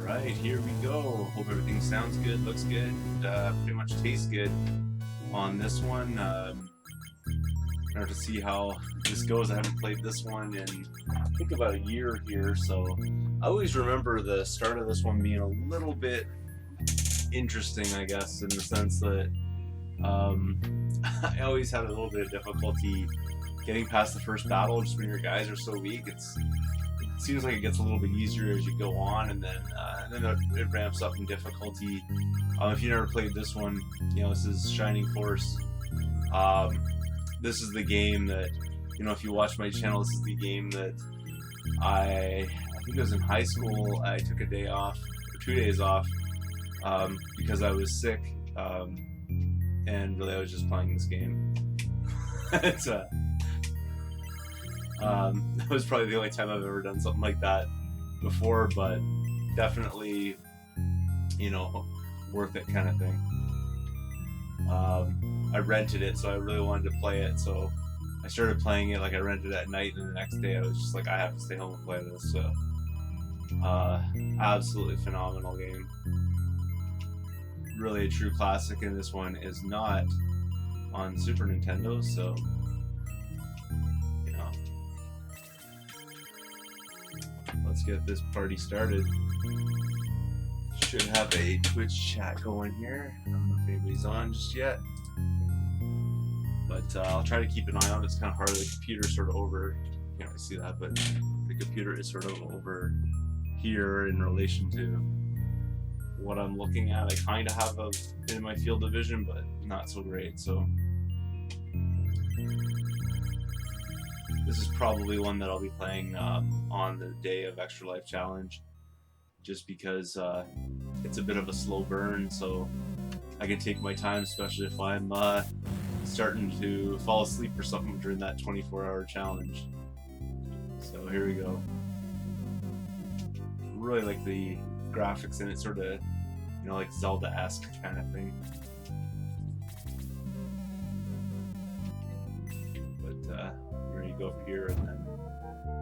Alright, here we go. Hope everything sounds good, looks good, pretty much tastes good on this one. I have to see how this goes. I haven't played this one in, I think, about a year here, so I always remember the start of this one being a little bit interesting, I guess, in the sense that I always had a little bit of difficulty getting past the first battle just when your guys are so weak. It seems like it gets a little bit easier as you go on, and then it ramps up in difficulty. If you never played this one, this is Shining Force. This is the game that, if you watch my channel, this is the game that I think it was in high school. I took a day off, or 2 days off, because I was sick, and really I was just playing this game. It's that was probably the only time I've ever done something like that before, but definitely, worth it kind of thing. I rented it, so I really wanted to play it, so I started playing it. Like, I rented it at night, and the next day I was just like, I have to stay home and play this. So absolutely phenomenal game, really a true classic. And this one is not on Super Nintendo, so let's get this party started. Should have a Twitch chat going here. I don't know if anybody's on just yet, but I'll try to keep an eye on it. It's kind of hard. The computer's sort of over. You can't really see that, but the computer is sort of over here in relation to what I'm looking at. I kind of have a bit in my field of vision, but not so great. So this is probably one that I'll be playing on the day of ExtraLife challenge, just because it's a bit of a slow burn, so I can take my time, especially if I'm starting to fall asleep or something during that 24-hour challenge. So here we go. Really like the graphics in it, sort of, like Zelda-esque kind of thing. But I'm ready to go over here, and then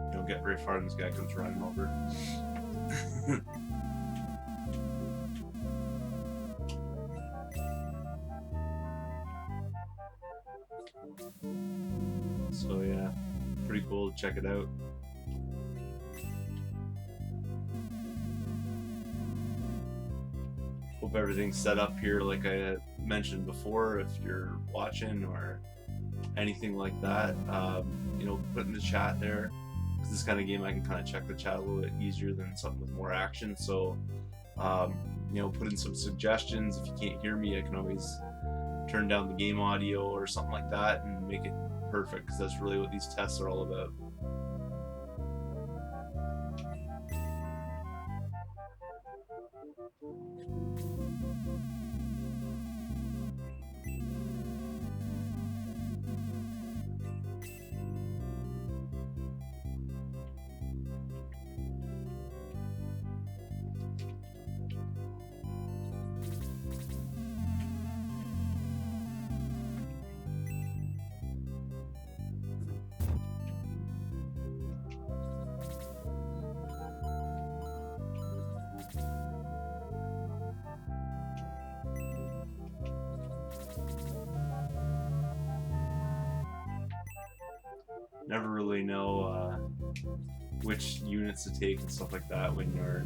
you don't get very far, and this guy comes running over. So yeah, pretty cool to check it out. Hope everything's set up here like I mentioned before. If you're watching or anything like that, put in the chat there, because this kind of game I can kind of check the chat a little bit easier than something with more action. So put in some suggestions. If you can't hear me, I can always turn down the game audio or something like that and make it perfect, because that's really what these tests are all about. Never really know which units to take and stuff like that when you're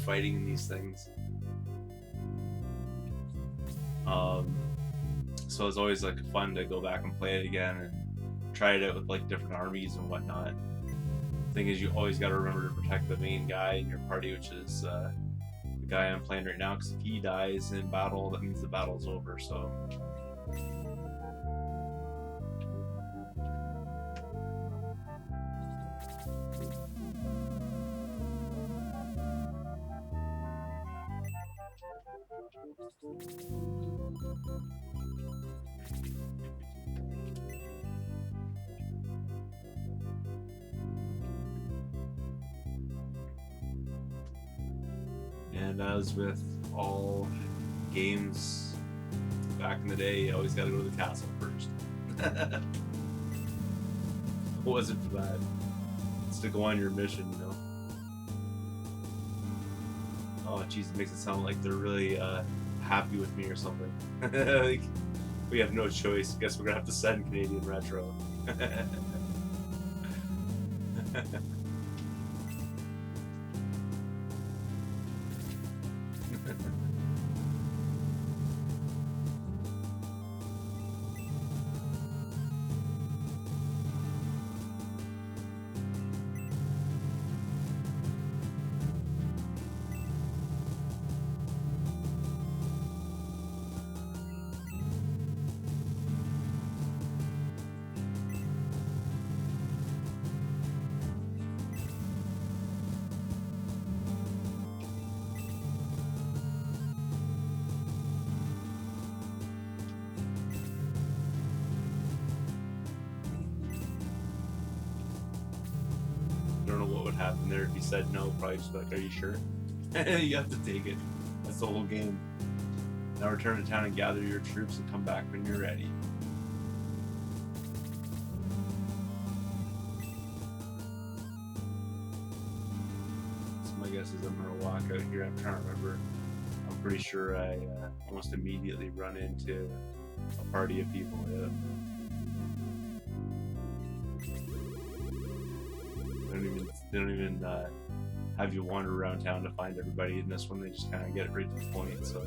fighting in these things. So it's always like fun to go back and play it again and try it out with like different armies and whatnot. The thing is, you always got to remember to protect the main guy in your party, which is the guy I'm playing right now, because if he dies in battle, that means the battle's over. So and as with all games back in the day, you always got to go to the castle first. It wasn't for that. It's to go on your mission, Oh, jeez, it makes it sound like they're really happy with me or something. Like, we have no choice. Guess we're gonna have to send Canadian Retro. I don't know what would happen there if he said no. Probably just be like, "Are you sure?" You have to take it. That's the whole game. Now return to town and gather your troops and come back when you're ready. So my guess is I'm gonna walk out here. I'm trying to remember. I'm pretty sure I almost immediately run into a party of people. Yeah. They don't even have you wander around town to find everybody. In this one, they just kind of get right to the point. So.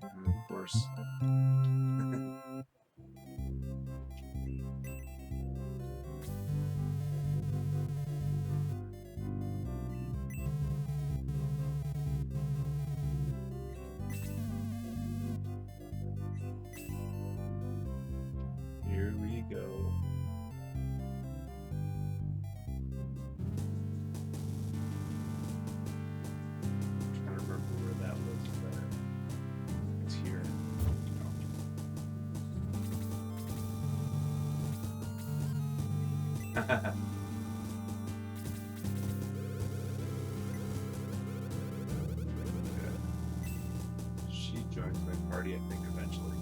And of course. Here we go. I'm trying to remember where that was, but it's here. She joins my party, I think, eventually.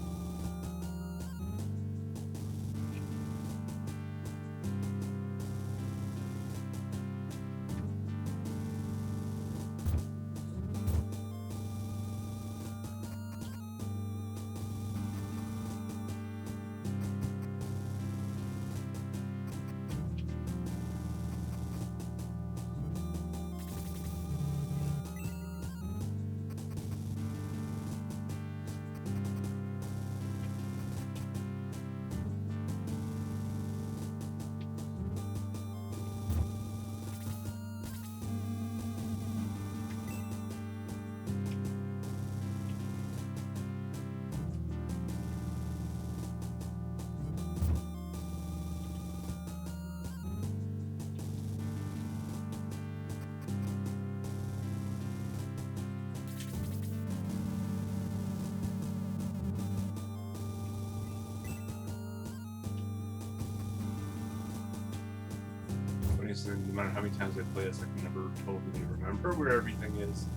No matter how many times I play this, I can never totally remember where everything is.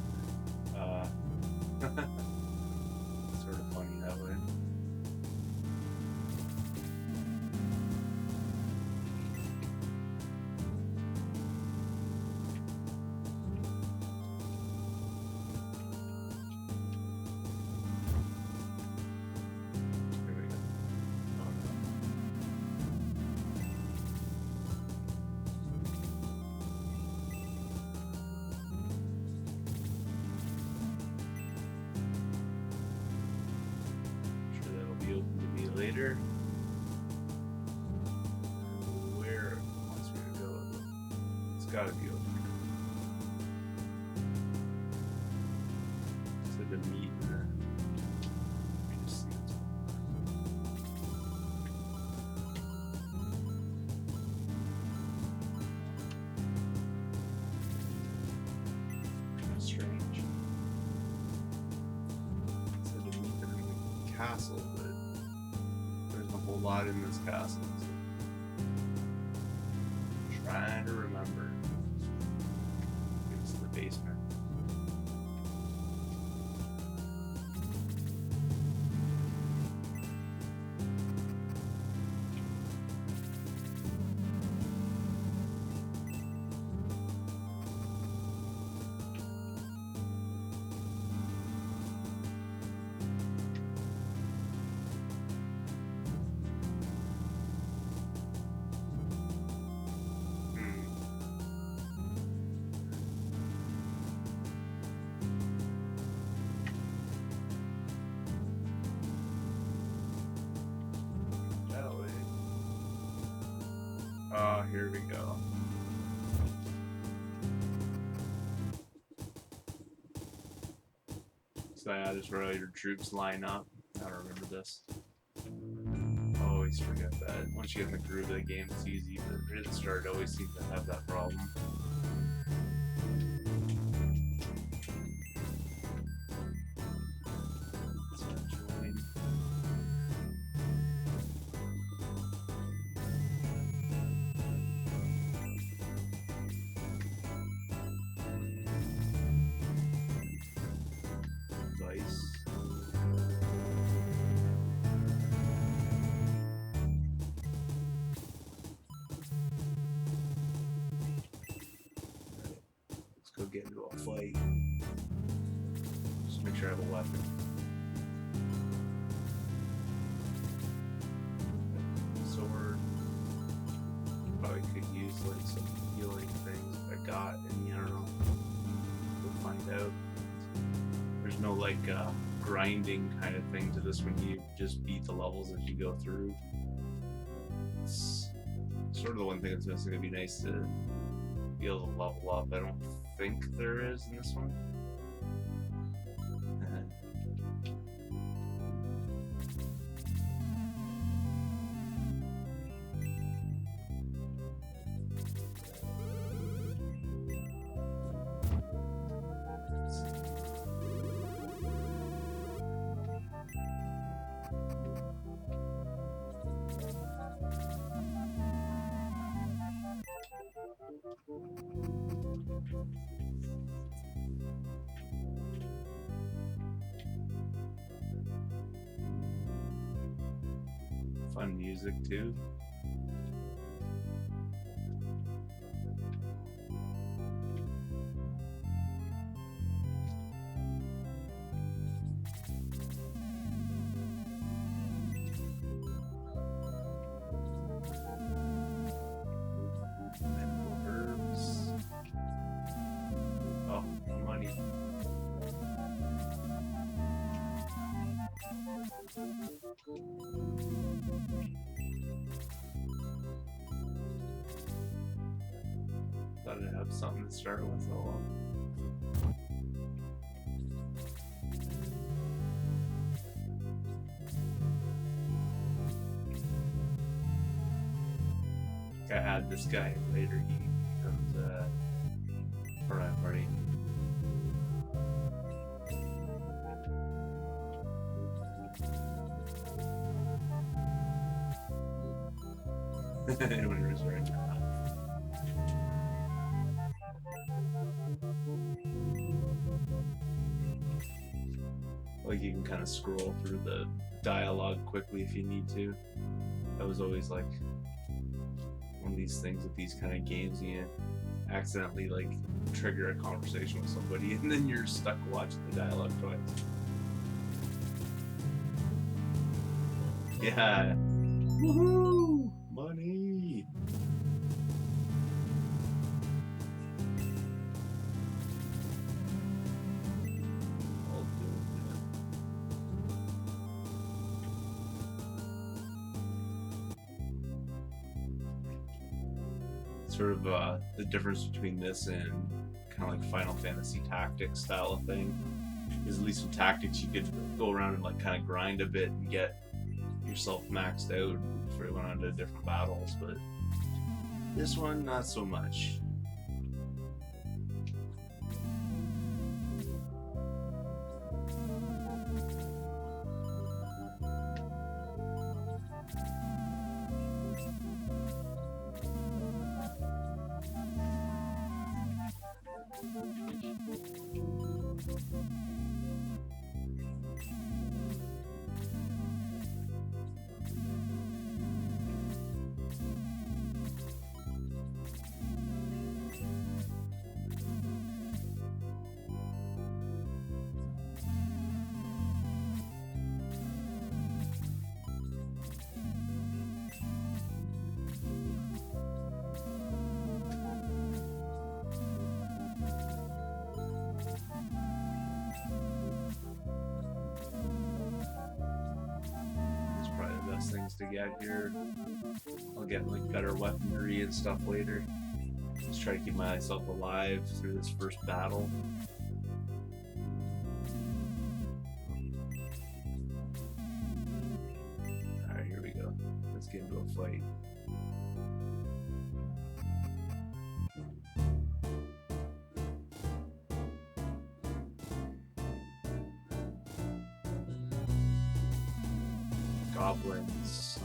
Sort of funny that way. Later. Where it wants me to go? It's gotta be over here. So the meat and let me just see what's kind of strange. So the meat in the castle, but there's a whole lot in this castle. So trying to remember. basement. Oh, here we go. So yeah, just where all your troops line up. I don't remember this. Always forget that. Once you get in the groove of the game, it's easy, but right at the start, I always seem to have that problem. Go get into a fight. Just make sure I have a weapon. Sword. Probably could use like some healing things if I got any, I don't know. We'll find out. There's no like grinding kind of thing to this when you just beat the levels as you go through. It's sort of the one thing that's missing. It'd be nice to be able to level up. I don't think there is in this one. Fun music too. Herbs. Oh, money. Thought I'd have something to start with. Oh well. I had this guy later. He becomes part of my party. Anyone who's right now. Like you can kind of scroll through the dialogue quickly if you need to. That was always like one of these things with these kind of games. You accidentally like trigger a conversation with somebody and then you're stuck watching the dialogue twice. Yeah. Woohoo! Money! All good. Sort of the difference between this and kind of like Final Fantasy Tactics style of thing is at least with Tactics you could go around and like kind of grind a bit and get yourself maxed out before you went on to different battles, but this one not so much. to get here. I'll get like better weaponry and stuff later. Just try to keep myself alive through this first battle. Alright, here we go. Let's get into a fight. Goblins.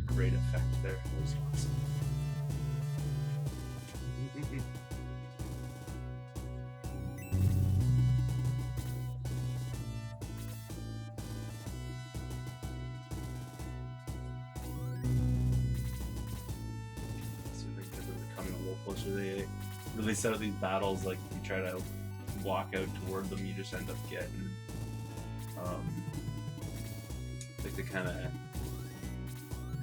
Great effect there. That was awesome. They really set up these battles like if you try to walk out toward them, you just end up getting like the kind of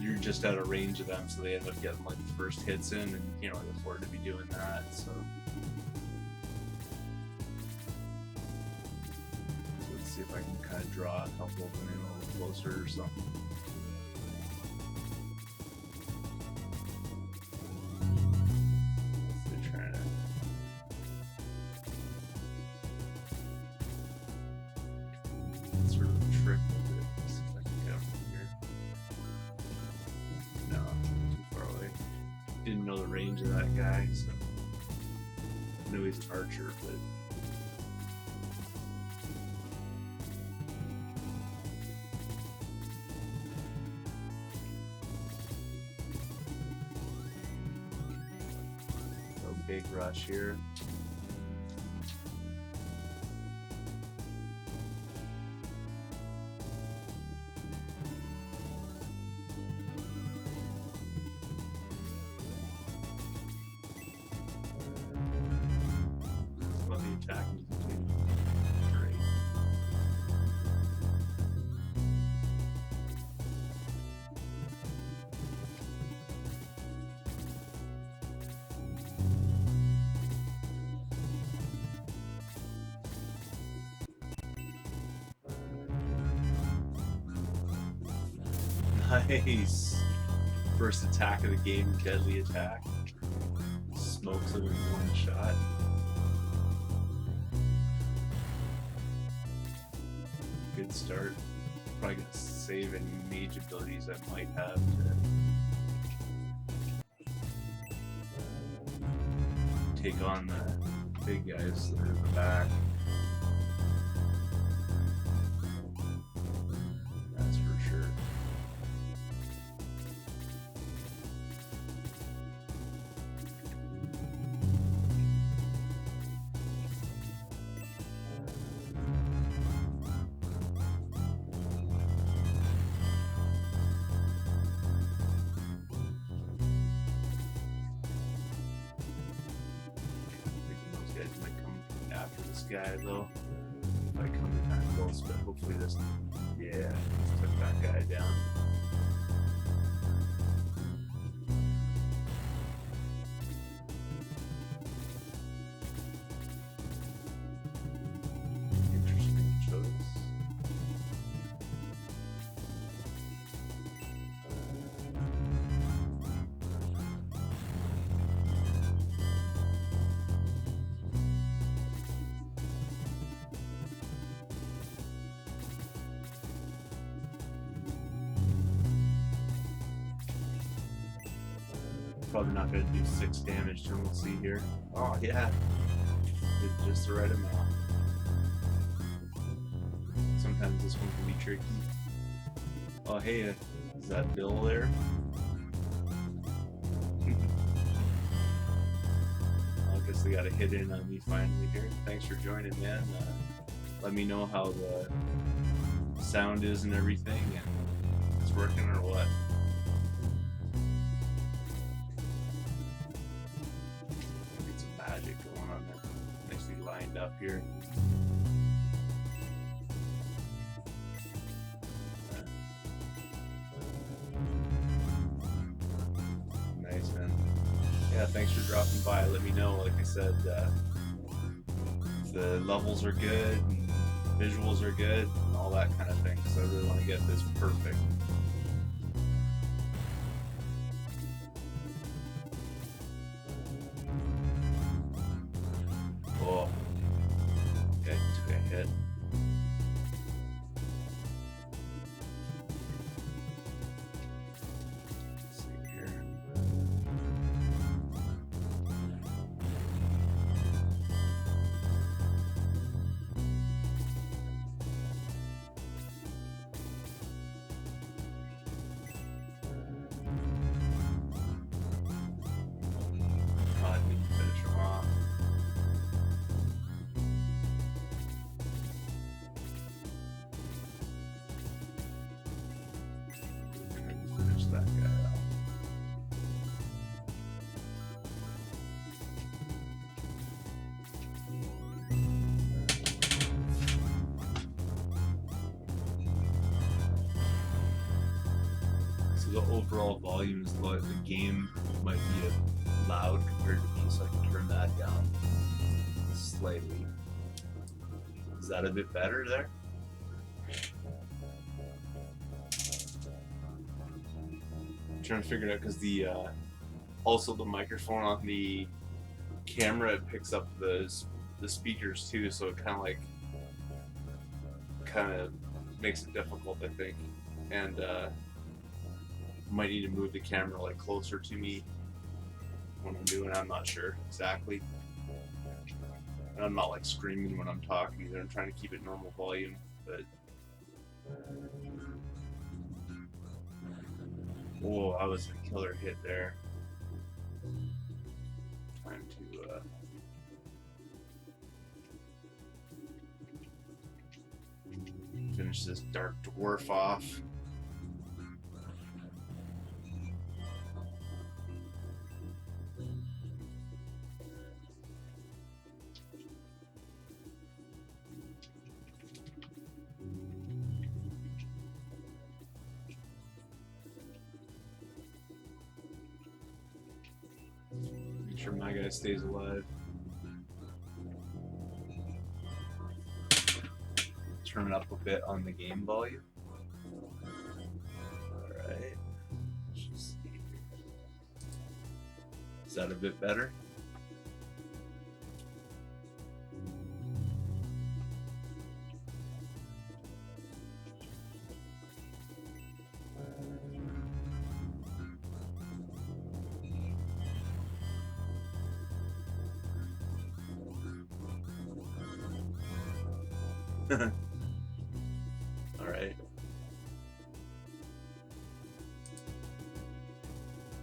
you're just out of range of them, so they end up getting like the first hits in, and you can't really afford to be doing that. So let's see if I can kind of draw a couple of them in a little closer or something. Didn't know the range of that guy, so I know he's an archer, but no big rush here. Nice! First attack of the game, deadly attack. Smokes him in one shot. Good start. Probably gonna save any mage abilities I might have to take on the big guys that are in the back. That's for sure. Guy though, if I come that close, but hopefully this, yeah, took that guy down. Interesting choice. Probably not going to do 6 damage to him, we'll see here. Oh yeah, did just the right amount. Sometimes this one can be tricky. Oh hey, is that Bill there? I guess they got a hit in on me finally here. Thanks for joining, man. Let me know how the sound is and everything, and if it's working or what. Up here. Yeah, thanks for dropping by. Let me know, like I said, if the levels are good and visuals are good and all that kind of thing, because I really want to get this perfect. Oh, okay, took a hit. Let's see here. Oh, I didn't finish him off. Finish that guy off. So the overall volume is low. The game might be loud compared to me, so I can turn that down slightly. Is that a bit better there? I'm trying to figure it out because the also the microphone on the camera, it picks up the speakers too, so it kind of makes it difficult, I think, and might need to move the camera like closer to me when I'm doing it. I'm not sure exactly, and I'm not like screaming when I'm talking either. I'm trying to keep it normal volume, but whoa, that was a killer hit there. Time to finish this dark dwarf off. Make sure my guy stays alive. Turn it up a bit on the game volume. Alright. Let's just see here. Is that a bit better? Alright.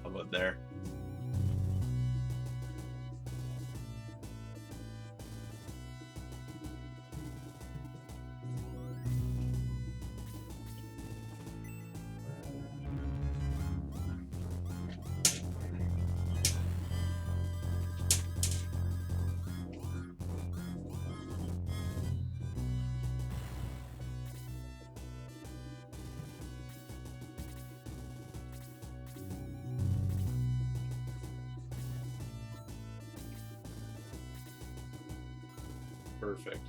How about there? Perfect.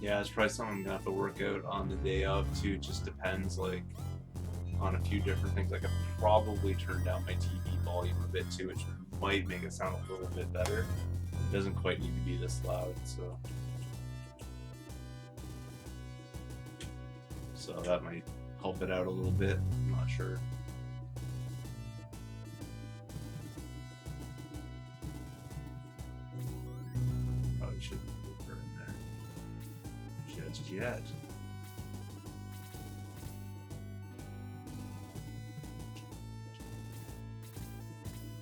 Yeah, it's probably something I'm gonna have to work out on the day of too. It just depends, like, on a few different things. I could probably turn down my TV volume a bit too, which might make it sound a little bit better. It doesn't quite need to be this loud, so that might help it out a little bit. I'm not sure. Probably shouldn't put her in there just yet.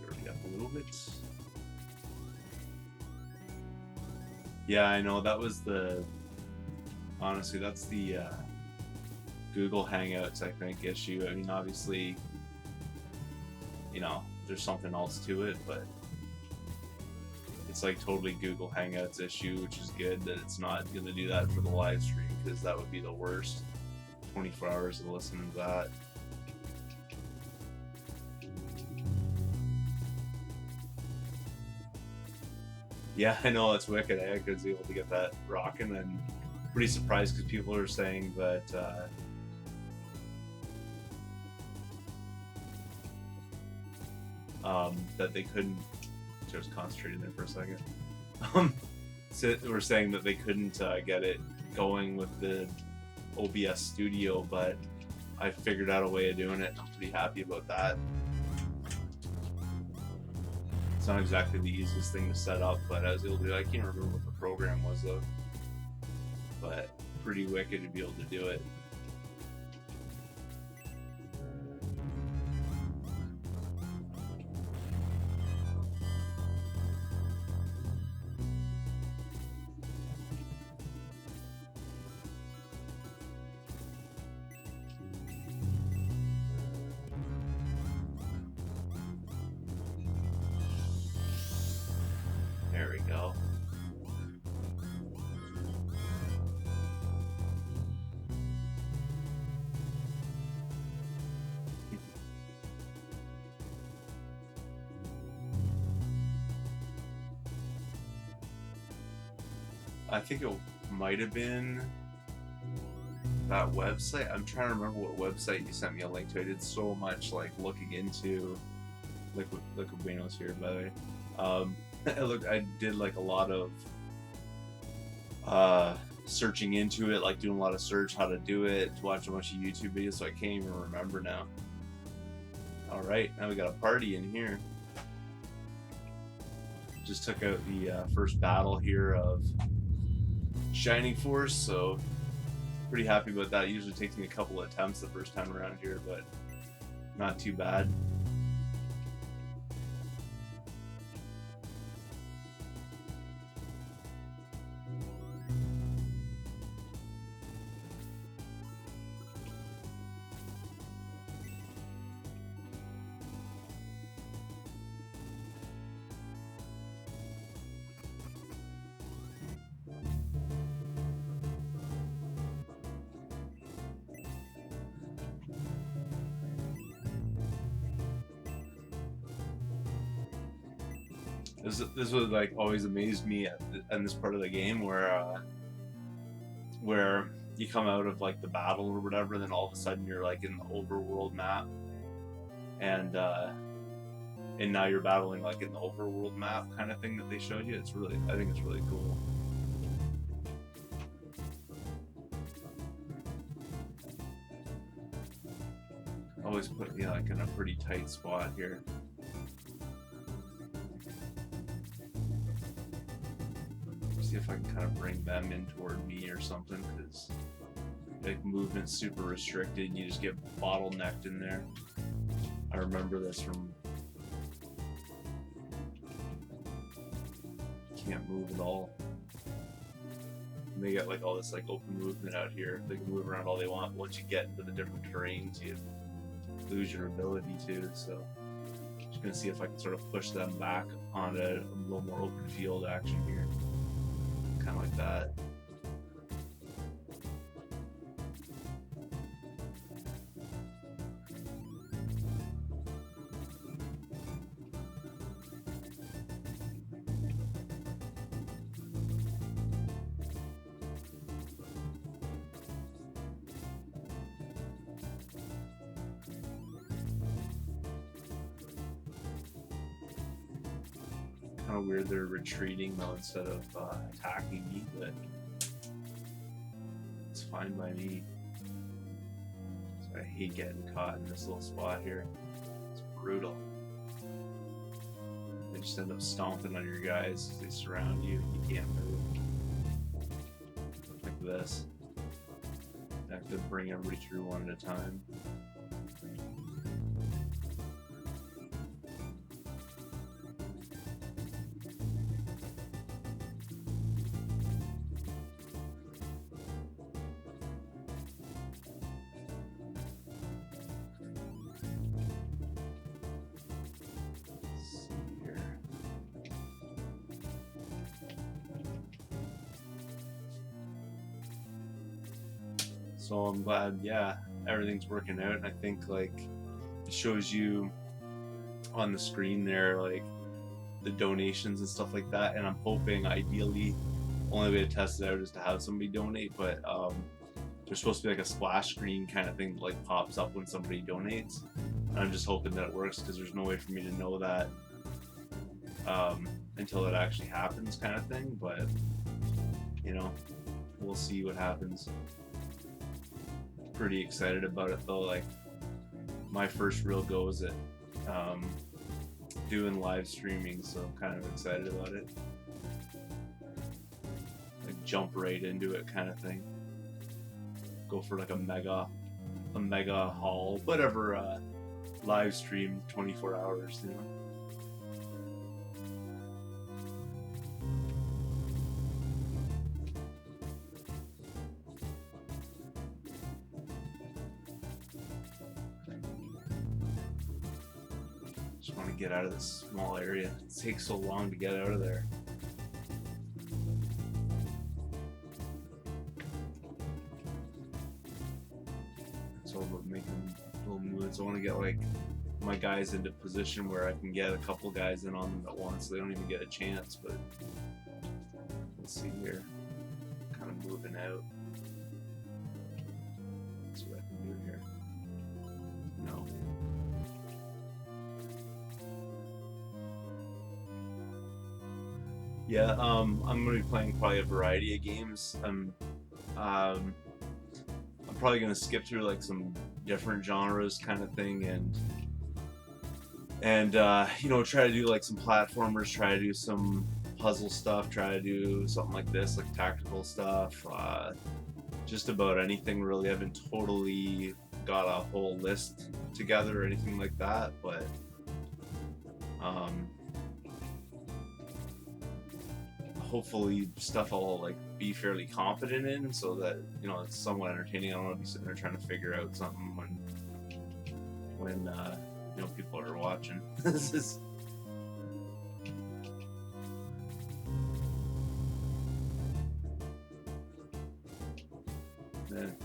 Already up a little bit. Yeah, I know, that was honestly, that's the Google Hangouts, I think, issue. I mean, obviously, you know, there's something else to it, but it's like totally Google Hangouts issue, which is good that it's not going to do that for the live stream, because that would be the worst. 24 hours of listening to that. Yeah, I know it's wicked. I was able to get that rocking, and pretty surprised because people are saying that that they couldn't. Just concentrating there for a second. So we're saying that they couldn't get it going with the OBS Studio, but I figured out a way of doing it. I'm pretty happy about that. It's not exactly the easiest thing to set up, but I was able to do it. I can't remember what the program was though, but pretty wicked to be able to do it. There we go. I think it might have been that website. I'm trying to remember what website you sent me a link to. I did so much like looking into Liquid Bueno's here, by the way. I did like a lot of searching into it, like doing a lot of search how to do it, to watch a bunch of YouTube videos, so I can't even remember now. All right, now we got a party in here. Just took out the first battle here of Shining Force, so pretty happy about that. It usually takes me a couple of attempts the first time around here, but not too bad. This was like always amazed me in this part of the game where you come out of like the battle or whatever, and then all of a sudden you're like in the overworld map, and now you're battling like in the overworld map kind of thing that they showed you. I think it's really cool. Always put me like in a pretty tight spot here. See if I can kind of bring them in toward me or something, because like movement's super restricted and you just get bottlenecked in there. I remember this from can't move at all. And they got like all this like open movement out here. They can move around all they want. Once you get into the different terrains, you lose your ability to. So just gonna see if I can sort of push them back onto a little more open field action here. Kind of like that. Kind of weird they're retreating though instead of attacking me, but it's fine by me. So I hate getting caught in this little spot here. It's brutal. They just end up stomping on your guys as they surround you. You can't move. Like this. I have to bring everybody through one at a time. So I'm glad, yeah, everything's working out. And I think like it shows you on the screen there, like the donations and stuff like that. And I'm hoping, ideally, only way to test it out is to have somebody donate. But there's supposed to be like a splash screen kind of thing that like pops up when somebody donates. And I'm just hoping that it works, because there's no way for me to know that until it actually happens, kind of thing. But you know, we'll see what happens. Pretty excited about it though. Like, my first real go is at doing live streaming, so I'm kind of excited about it. Like, jump right into it kind of thing. Go for like a mega haul, whatever, live stream 24 hours, you know. Just want to get out of this small area. It takes so long to get out of there. It's all about making little moves. I want to get like my guys into position where I can get a couple guys in on them at once, so they don't even get a chance. But let's see here. Kind of moving out. Let's see what I can do here. No. Yeah, I'm gonna be playing probably a variety of games. I'm probably gonna skip through like some different genres kind of thing, and you know, try to do like some platformers, try to do some puzzle stuff, try to do something like this, like tactical stuff, just about anything really. I haven't totally got a whole list together or anything like that, but hopefully stuff I'll like be fairly confident in, so that, you know, it's somewhat entertaining. I don't want to be sitting there trying to figure out something when you know, people are watching. This is man,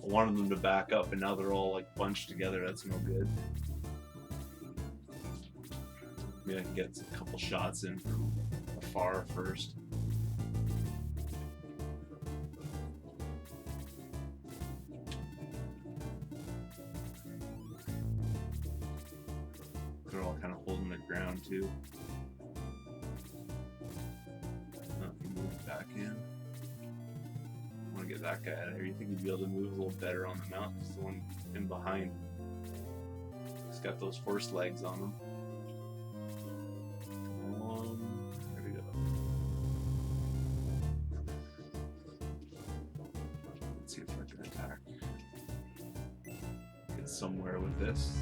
I wanted them to back up, and now they're all like bunched together. That's no good. Maybe I can get a couple shots in from afar first. They're all kind of holding the ground too. Move back in. I want to get that guy out of here. You think he'd be able to move a little better on the mount? He's the one in behind. He's got those horse legs on him. There we go. Let's see if I can attack. Get somewhere with this.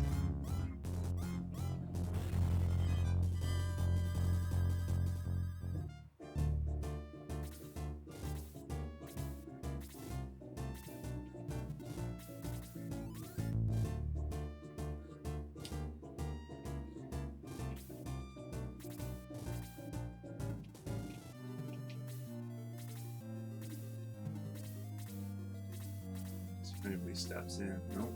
If anybody steps in, nope.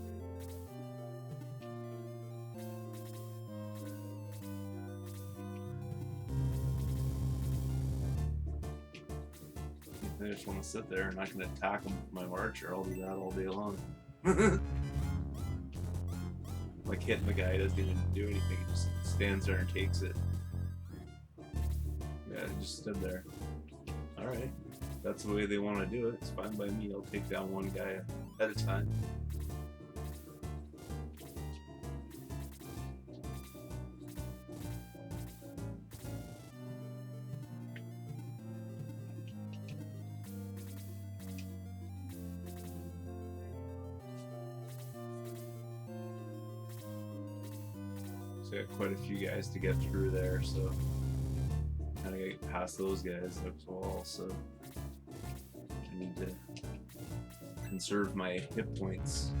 I just want to sit there and I can attack them with my archer. I'll do that all day long. Like hitting the guy doesn't even do anything. He just stands there and takes it. Yeah, he just stood there. Alright. That's the way they want to do it. It's fine by me. I'll take down one guy at a time. So I got quite a few guys to get through there, so kind of get past those guys as well. So I need to conserve my hit points.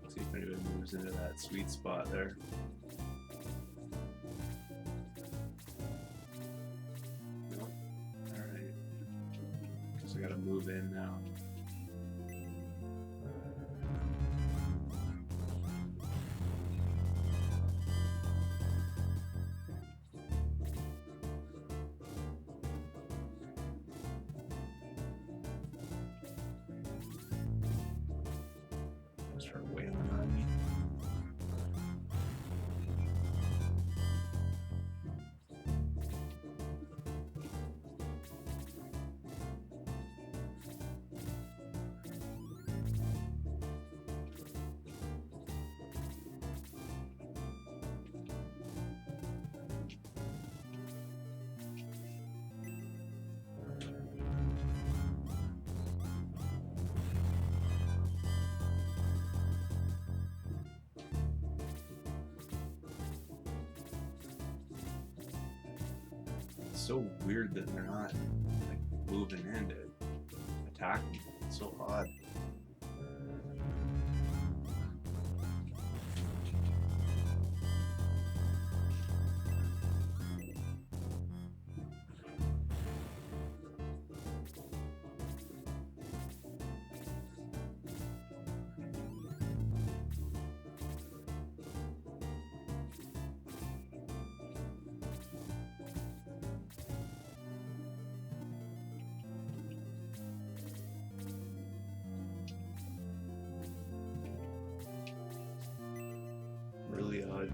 See if anybody moves into that sweet spot there. It's so weird that they're not like moving in to attack me. It's so odd. Really odd.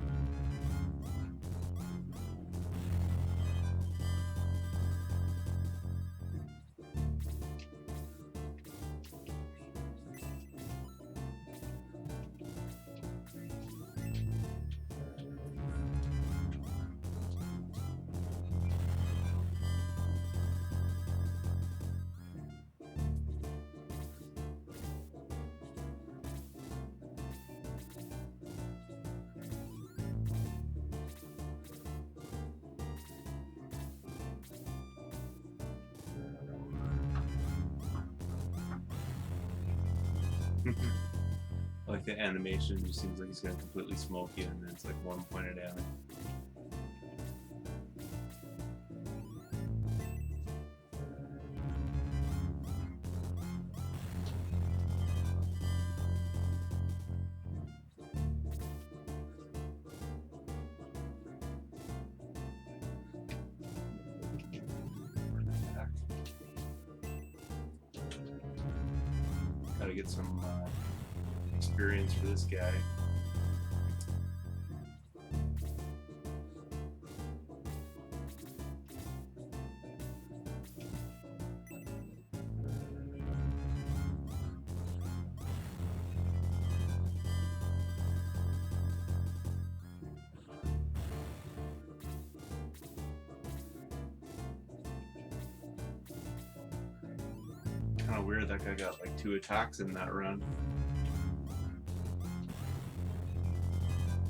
Like the animation just seems like he's gonna completely smoke you, and then it's like one pointed at him. Gotta get some experience for this guy. Kind of weird that guy got like 2 attacks in that run.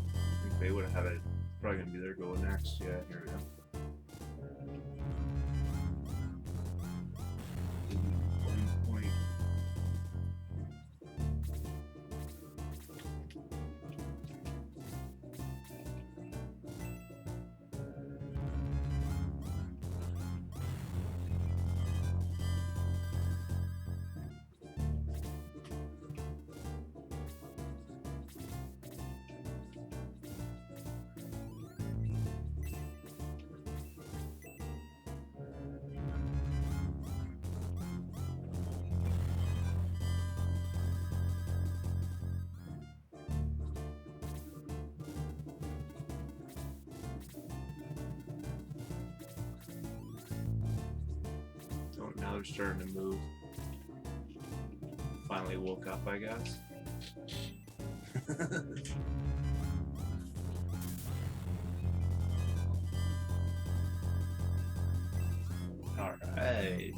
I think they would have had it. Probably gonna be their go next. Yeah, here we go. Oh, now they're starting to move. Finally woke up, I guess. All right.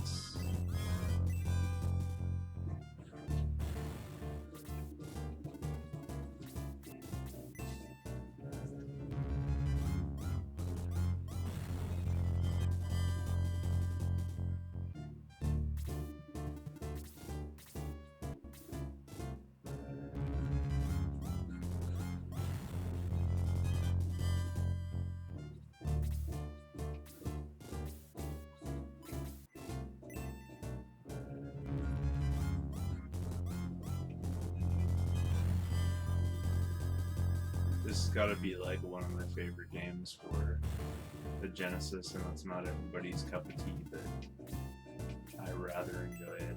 This has got to be like one of my favorite games for the Genesis, and it's not everybody's cup of tea, but I rather enjoy it.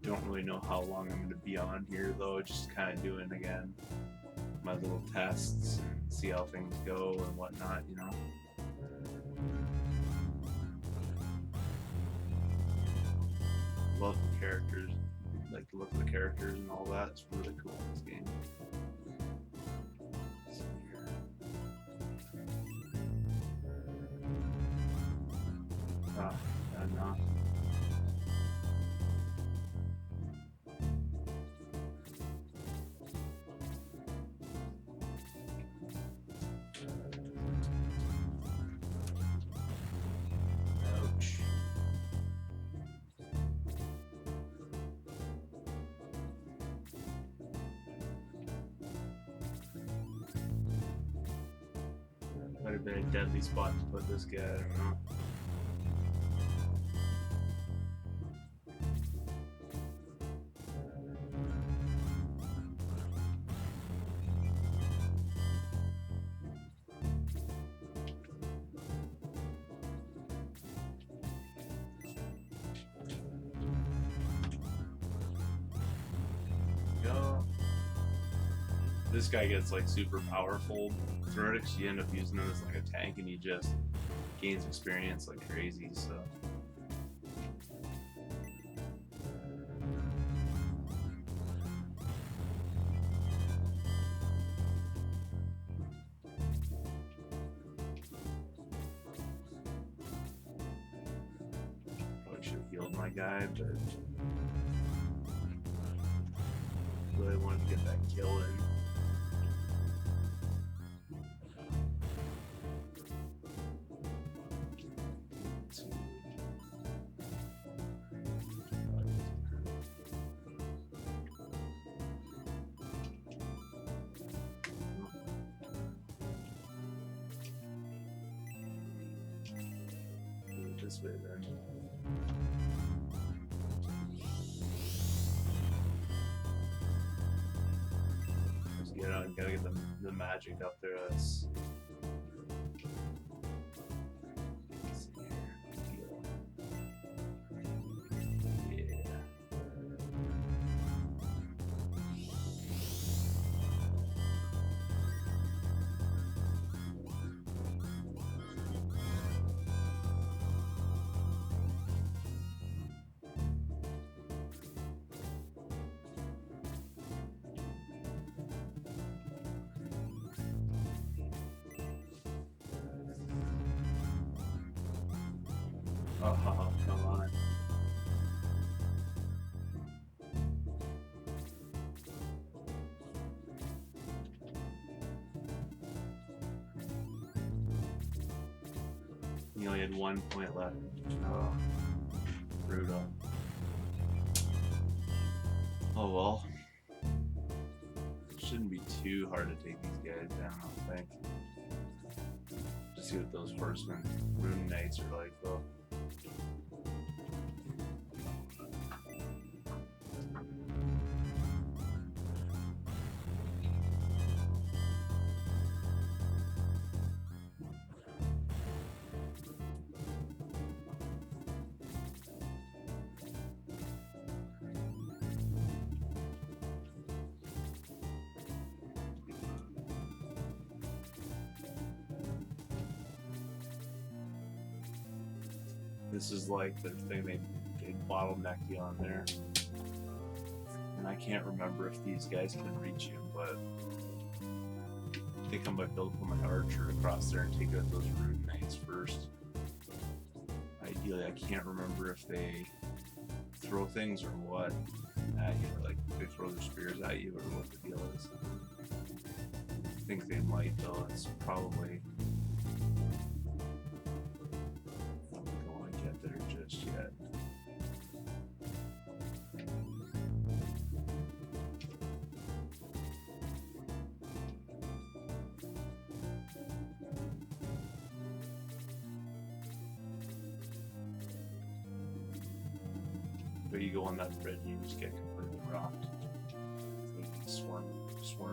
Don't really know how long I'm going to be on here though, just kind of doing again my little tests and see how things go and whatnot, you know. Love the characters, like the look of the characters and all that. It's really cool in this game. Enough. Might have been a deadly spot to put this guy, I don't know. This guy gets like super powerful through it, because you end up using him as like a tank and he just gains experience like crazy, so. Probably should have healed my guy, but really wanted to get that kill in. This way then. Just get out and gotta get the magic up there. That's oh, come on. He only had 1 point left. Oh, brutal. Oh well. Shouldn't be too hard to take these guys down, I don't think. Just see what those horsemen, rune knights are like though. This is like the thing they bottleneck you on there. And I can't remember if these guys can reach you, but I think I might build my archer across there and take out those rune knights first. Ideally, I can't remember if they throw things or what at you, or like they throw their spears at you, or what the deal is. I think they might though. It's probably. Just yet. But you go on that bridge and you just get completely rocked. They can swarm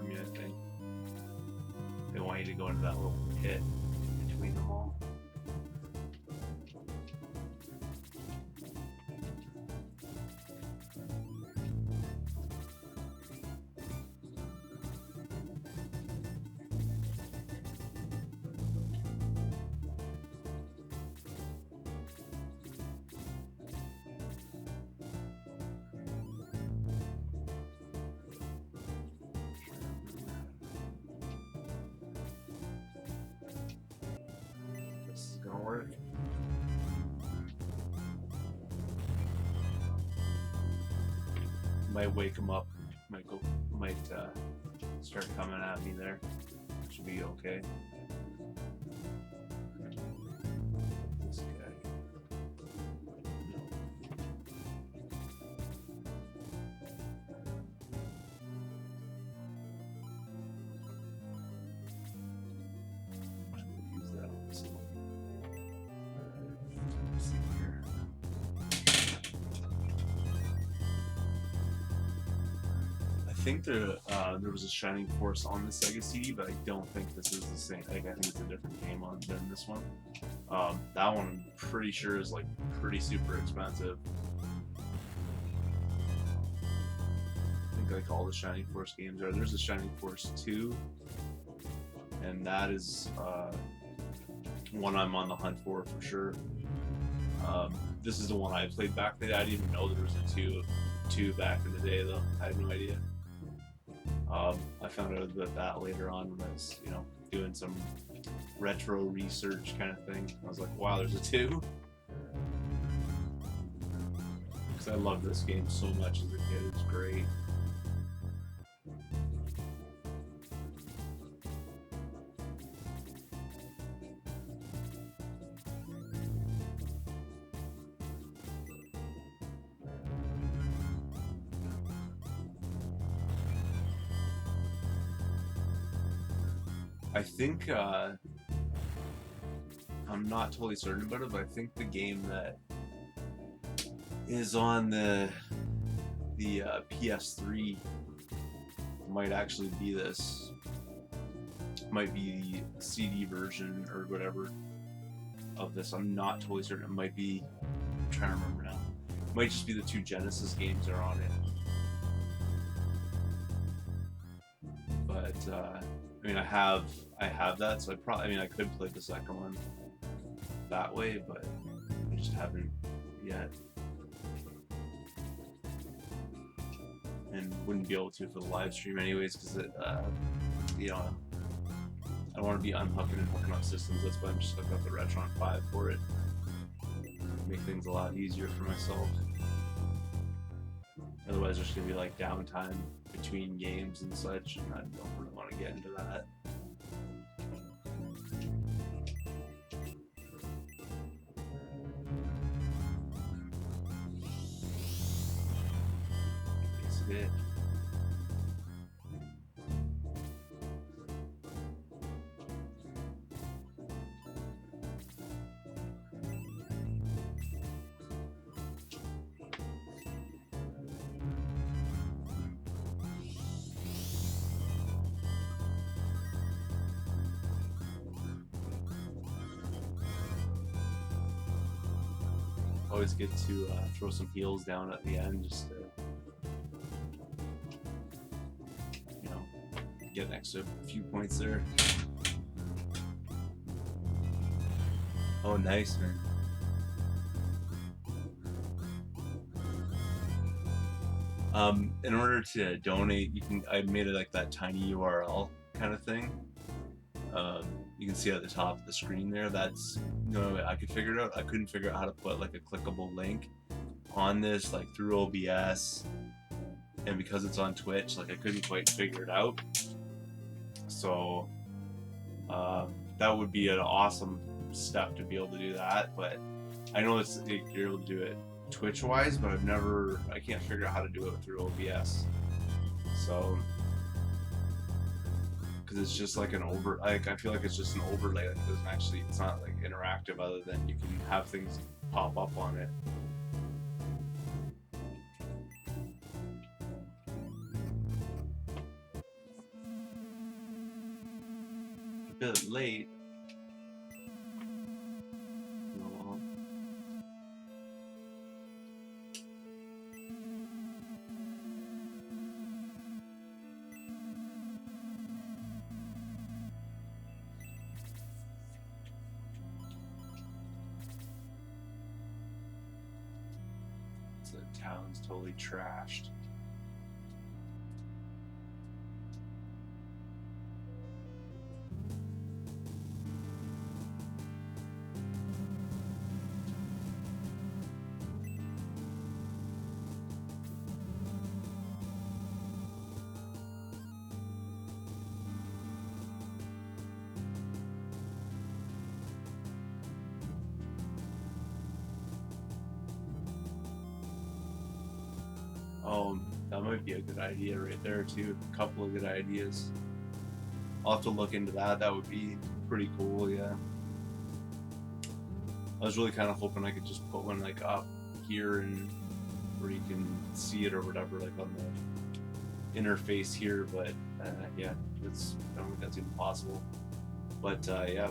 you, I think. They want you to go into that little pit between them all. Work. Might wake him up. Might start coming at me there. Should be okay. This guy. Use think there was a Shining Force on the Sega CD, but I don't think this is the same. Like, I think it's a different game than this one. That one I'm pretty sure is like pretty super expensive. I think like all the Shining Force games are. There's a Shining Force 2, and that is one I'm on the hunt for sure. This is the one I played back then. I didn't even know there was a two back in the day, though. I had no idea. I found out about that later on when I was, doing some retro research kind of thing. I was like, wow, there's a 2? Because I loved this game so much as a kid. It was great. I think, I'm not totally certain about it, but I think the game that is on the PS3 might actually be this. Might be the CD version or whatever of this. I'm not totally certain. It might be, I'm trying to remember now. It might just be the 2 Genesis games that are on it. But, I mean, I have that, so I could play the second one that way, but I just haven't yet, and wouldn't be able to for the live stream anyways, because it, I don't want to be unhooking and hooking up systems. That's why I'm just hooking up the Retron 5 for it. Make things a lot easier for myself. Otherwise, there's gonna be like downtime between games and such, and I don't really want to get into that. It. Always good to throw some heals down at the end, just to, get an extra few points there. Oh, nice, man. In order to donate, I made it like that tiny URL kind of thing. You can see at the top of the screen there. That's I could figure it out. I couldn't figure out how to put like a clickable link on this, like through OBS, and because it's on Twitch, like I couldn't quite figure it out. So that would be an awesome step to be able to do that. But I know you're able to do it Twitch-wise, but I can't figure out how to do it through OBS. So, because it's just like I feel like it's just an overlay that doesn't actually, it's not like interactive other than you can have things pop up on it. A bit late. The town's totally trashed. Oh, that might be a good idea right there too. A couple of good ideas. I'll have to look into that. That would be pretty cool, yeah. I was really kind of hoping I could just put one like up here and where you can see it or whatever, like on interface here, but yeah, I don't think that's even possible. But yeah,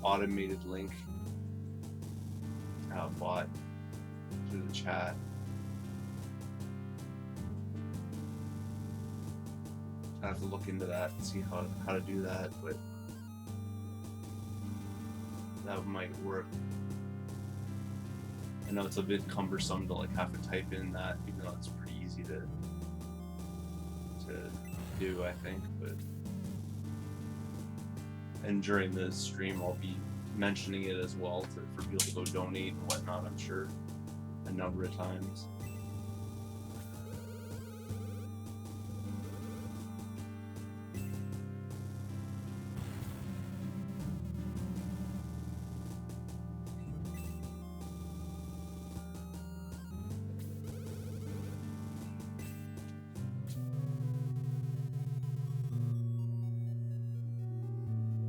automated link bot through the chat. I have to look into that and see how to do that, but that might work. I know it's a bit cumbersome to like have to type in that, even though it's pretty easy to do, I think. But and during the stream, I'll be mentioning it as well for people to go donate and whatnot. I'm sure a number of times.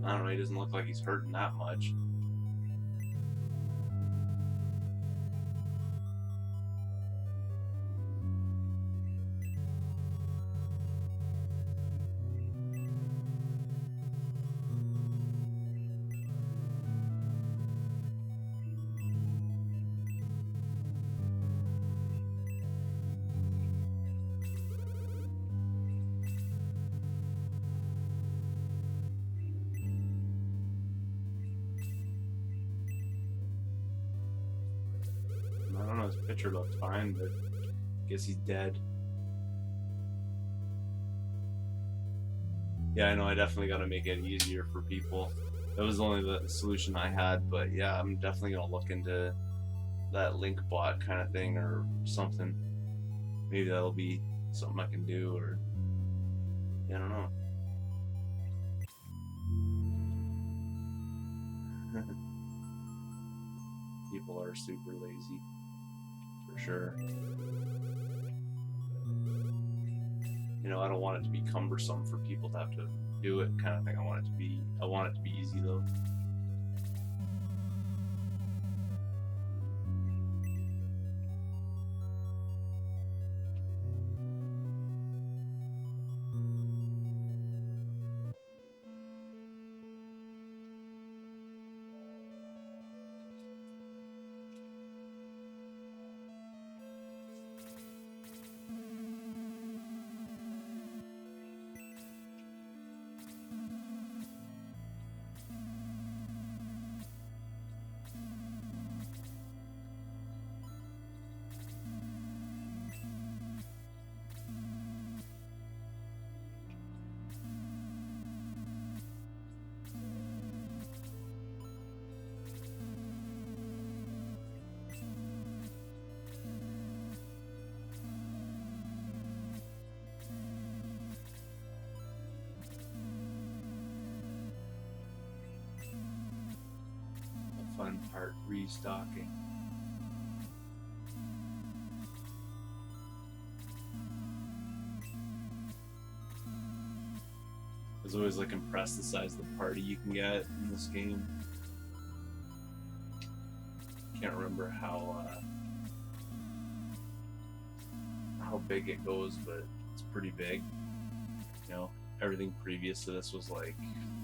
I don't know, he doesn't look like he's hurting that much. I don't know, his picture looked fine, but I guess he's dead. Yeah, I know, I definitely got to make it easier for people. That was only the solution I had, but yeah, I'm definitely going to look into that link bot kind of thing or something. Maybe that'll be something I can do, or yeah, I don't know. People are super lazy, for sure. You know, I don't want it to be cumbersome for people to have to do it, kind of thing. I want it to be easy though. Fun part, restocking. I was always like impressed the size of the party you can get in this game. Can't remember how big it goes, but it's pretty big. You know, everything previous to this was like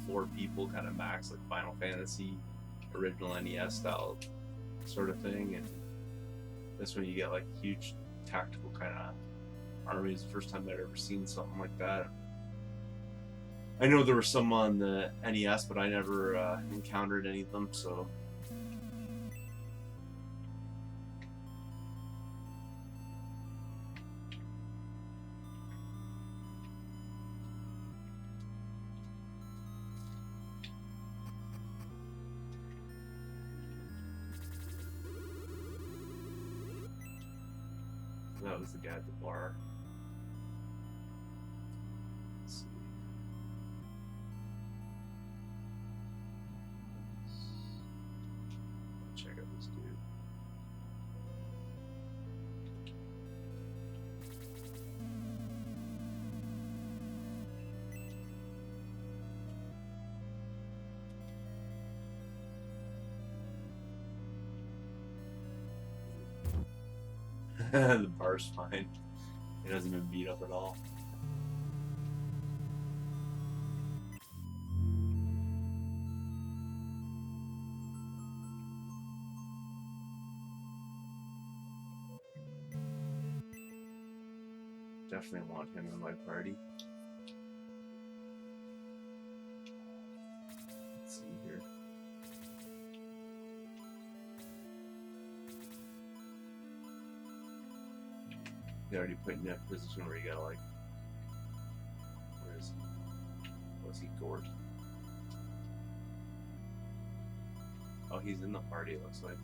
4 people kind of max, like Final Fantasy original NES style sort of thing, and this one you get like huge tactical kind of armies. The first time I'd ever seen something like that. I know there were some on the NES, but I never encountered any of them, so that was the guy at the bar. Let's see. Check out this dude. The bar's fine. It hasn't been beat up at all. Definitely want him in my party. Let's see here. He already put in that position where you gotta like, where is he? Was he Gort? Oh, he's in the party, it looks like.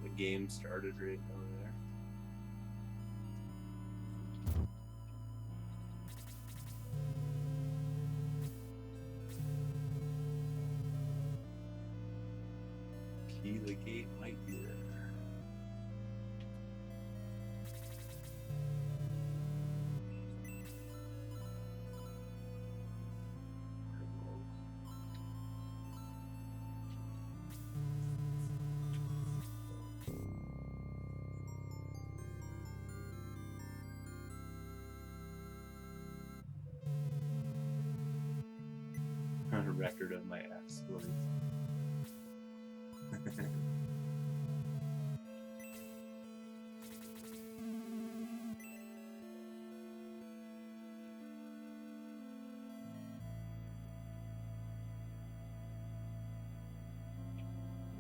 The game started right over there. Key the gate might be there. A record of my exploits.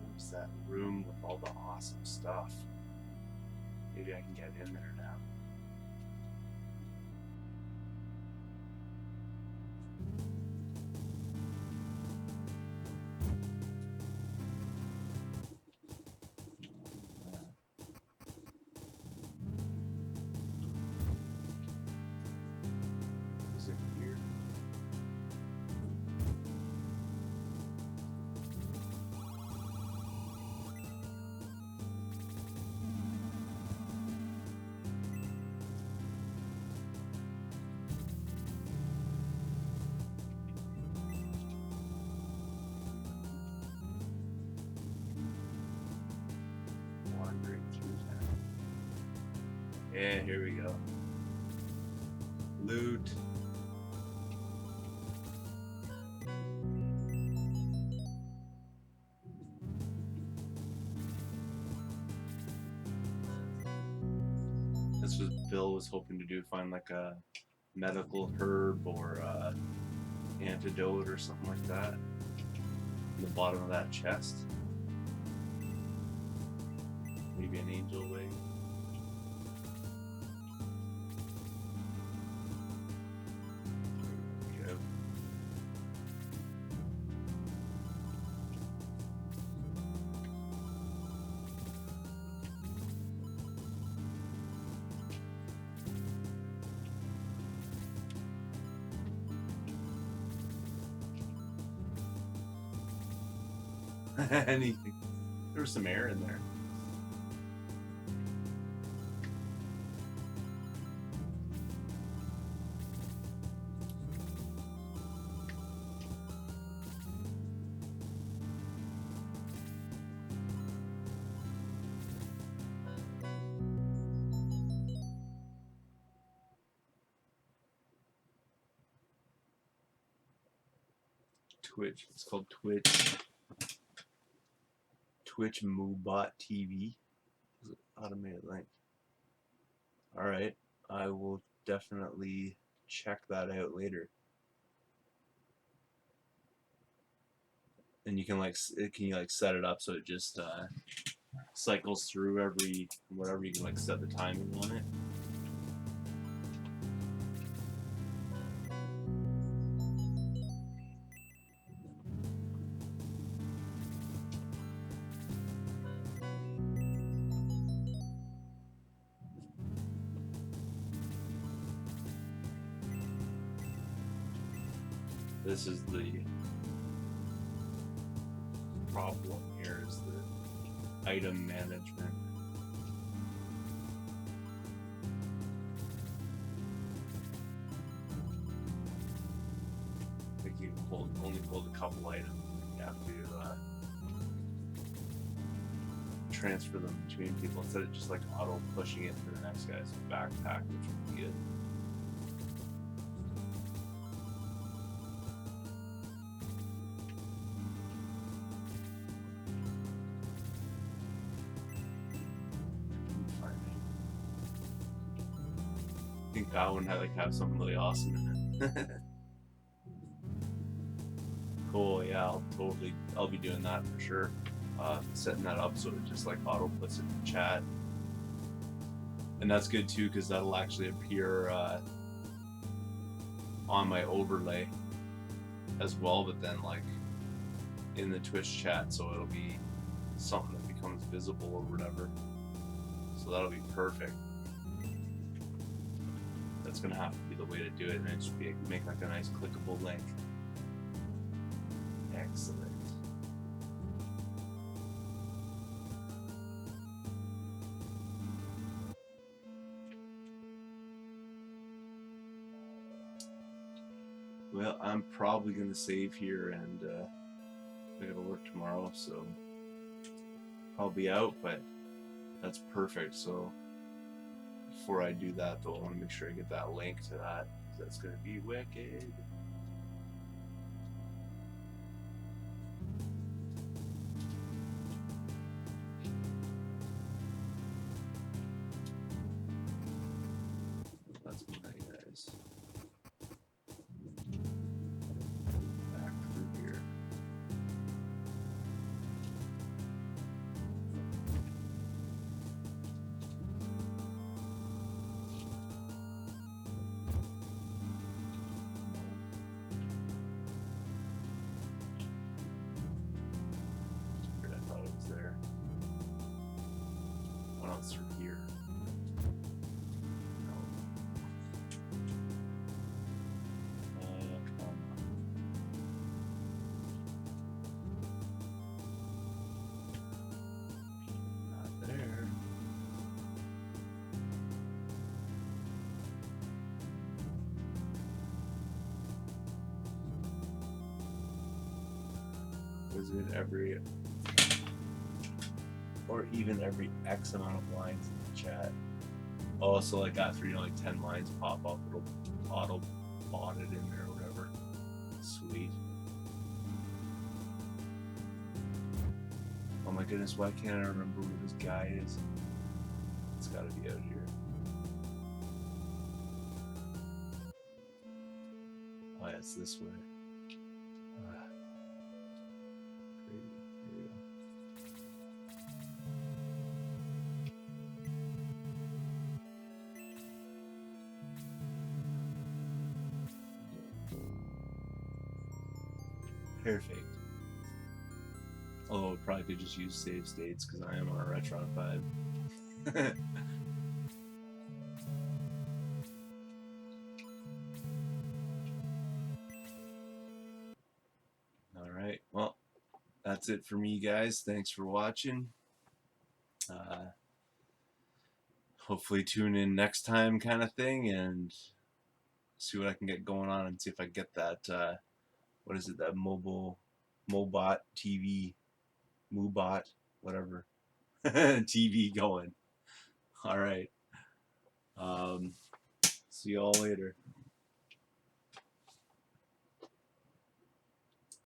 Where's that room with all the awesome stuff? Maybe I can get in there now. Yeah, here we go. Loot. This was Bill was hoping to do, find like a medical herb or antidote or something like that in the bottom of that chest. Maybe an angel wing. Anything. There was some air in there. Twitch. It's called Twitch. Twitch Mobot TV. Automated link. Alright. I will definitely check that out later. And you can you set it up so it just cycles through every whatever, you can like set the timing on it. This is the problem here, is the item management. I think you only pulled a couple items. You have to transfer them between people instead of just like auto pushing it to the next guy's backpack, which would be good. I think that one had have something really awesome in it. Cool, yeah, I'll be doing that for sure. Setting that up so it just like auto puts it in the chat, and that's good too because that'll actually appear on my overlay as well, but then like in the Twitch chat, so it'll be something that becomes visible or whatever. So that'll be perfect. That's gonna have to be the way to do it, and it should be make like a nice clickable link. Excellent. Well, I'm probably gonna save here, and I gotta work tomorrow, so I'll be out, but that's perfect. So before I do that though, I want to make sure I get that link to that. That's gonna be wicked. That's my guys. Back through here. I thought it was there. What else through here? Visit every, or even every X amount of lines in the chat. Oh, so like after like 10 lines pop up, it'll auto bot it in there or whatever. Sweet. Oh my goodness, why can't I remember where this guy is? It's gotta be out here. Oh yeah, it's this way. Perfect. Although I probably could just use save states because I am on a Retron 5. Alright, well, that's it for me, guys. Thanks for watching. Hopefully tune in next time kind of thing and see what I can get going on and see if I get that, what is it, that Mobot TV, Moobot, whatever, TV going. Alright. See y'all later.